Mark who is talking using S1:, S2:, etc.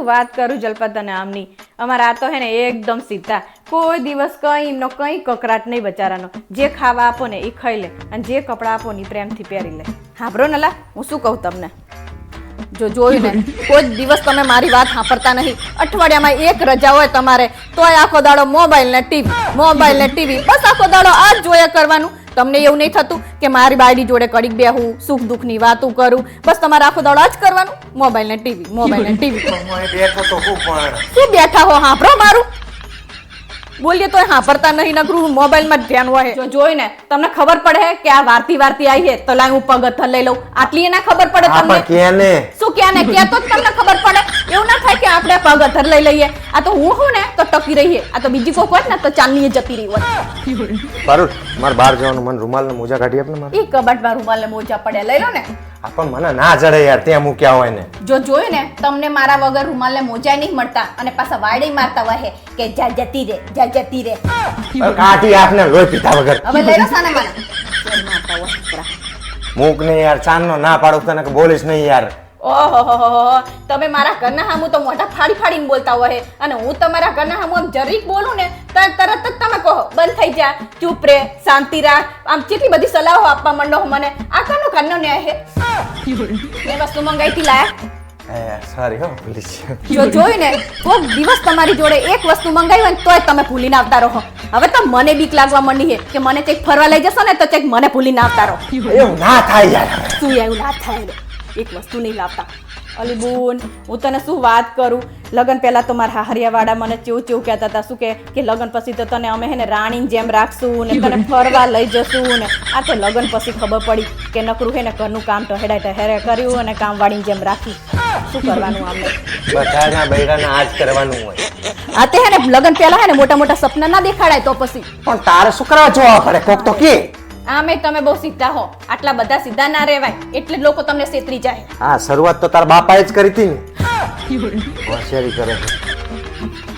S1: શું વાત કરું જલપા તને આમની અમારા આ તો હે ને એકદમ સીધા કોઈ દિવસ કઈ એમનો કઈ કકરાટ નહીં બચારાનો જે ખાવા આપો ને એ ખાઈ લે અને જે કપડાં આપો ને પ્રેમથી પહેરી લે હાંભળો નલા હું શું કહું તમને જો જોયું ને કોઈ દિવસ તમે મારી વાત સાંભળતા નહીં અઠવાડિયામાં એક રજા હોય તમારે તોય આખો દાડો મોબાઈલ ને ટીવી બસ આખો દાડો આ જ જોયા કરવાનું તમને એવું નહીં થતું કે મારી બાયડી જોડે કડીક બેહું સુખ દુઃખની વાતો કરું બસ તમારે આખો દાડો આ જ કરવાનું મોબાઈલ ને ટીવી શું બેઠા હો સાંભળો મારું બોલીએ તો સાંભળતા નહીં નકરું મોબાઈલમાં જ ધ્યાન હોય જો જોઈ ને તમને ખબર પડે કે આ વાર્તી આઈ છે તો લાય હું પગથર લઈ લઉં આટલી ના ખબર પડે તમને શું ક્યાં ને ક્યાં તો તમને ખબર પડે એવું ના થાય કે આપણે પગથર લઈ લઈએ આ તો હું હું ને તો ટકી રહીએ આ તો બીજી કોક હોય ને તો ચાંદની જતી રહી હોય
S2: બારું માર બહાર જવાનું મન રૂમાલ ને મોજા કાઢી આપને મારે
S1: ઈ કબાટમાં રૂમાલ ને મોજા પડ્યા લઈ લો ને
S2: આપણ મને ના જડે યાર ત્યાં મૂક્યા હોય ને
S1: જો જોયું ને તમને મારા વગર રૂમાલ ને મોજા નહીં મળતા અને પાછા વાડે મારતા હોય કે જા જતી રે
S2: કાઢી આપને લોહી પીધા વગર
S1: હવે લઈ લો સાના માના મારતા હોય
S2: મૂક ને યાર ચાંદનો ના પાડું તને કે બોલીશ નહીં યાર
S1: ઓહો તમે મારા ઘરના હામું તો મોઢા ફાડીને બોલતા હોય અને હું તમારા ઘરના હામું આમ જરીક બોલું ને તરત જ તમે કહો બંધ થઈ જા ચૂપ રે શાંતિ રાખ આમ કેટલી બધી સલાહો આપવા માંડો મને આ કાનો ન્યાય હે એ વસ્તુ મંગાઈથી લાયા
S2: સોરી હો પ્લીઝ
S1: જો જોયું ને કોક દિવસ તમારી જોડે એક વસ્તુ મંગાવી હોય તોય તમે ભૂલીને આવતા રહો હવે તો મને બીક લાગવા માંડી છે કે મને કંઈક ફરવા લઈ જશો ને તો કંઈક મને ભૂલીને આવતા રહો
S2: એવું ના થાય યાર
S1: શું એવું ના થાય એક વસ્તુ નહીં લાવતા અલી બોન હું તને શું વાત કરું લગન પહેલા તો મારા હાહરિયાવાળા મને ચેવું કહેતા હતા શું કે લગન પછી તો તને અમે હે ને રાણીની જેમ રાખશું ને તને ફરવા લઈ જશું ને આ તો લગન પછી ખબર પડી કે નકરું હે ને ઘરનું કામ હેરે કર્યું અને કામવાળીની જેમ રાખી શું કરવાનું આમને
S2: બધાના બૈરાને આજ કરવાનું હોય
S1: આ તે હે ને લગન પહેલા હે ને મોટા મોટા સપના ના દેખાડાય તો પછી
S2: પણ તારે શું કરવા જોવા પડે કોક તો કે
S1: આમે તમે બહુ સીધા હો આટલા બધા સીધા ના રહેવાય એટલે લોકો તમને છેતરી જાય
S2: હા શરૂઆત તો તારા બાપાએ જ કરી હતી ને હોશિયારી કરે છે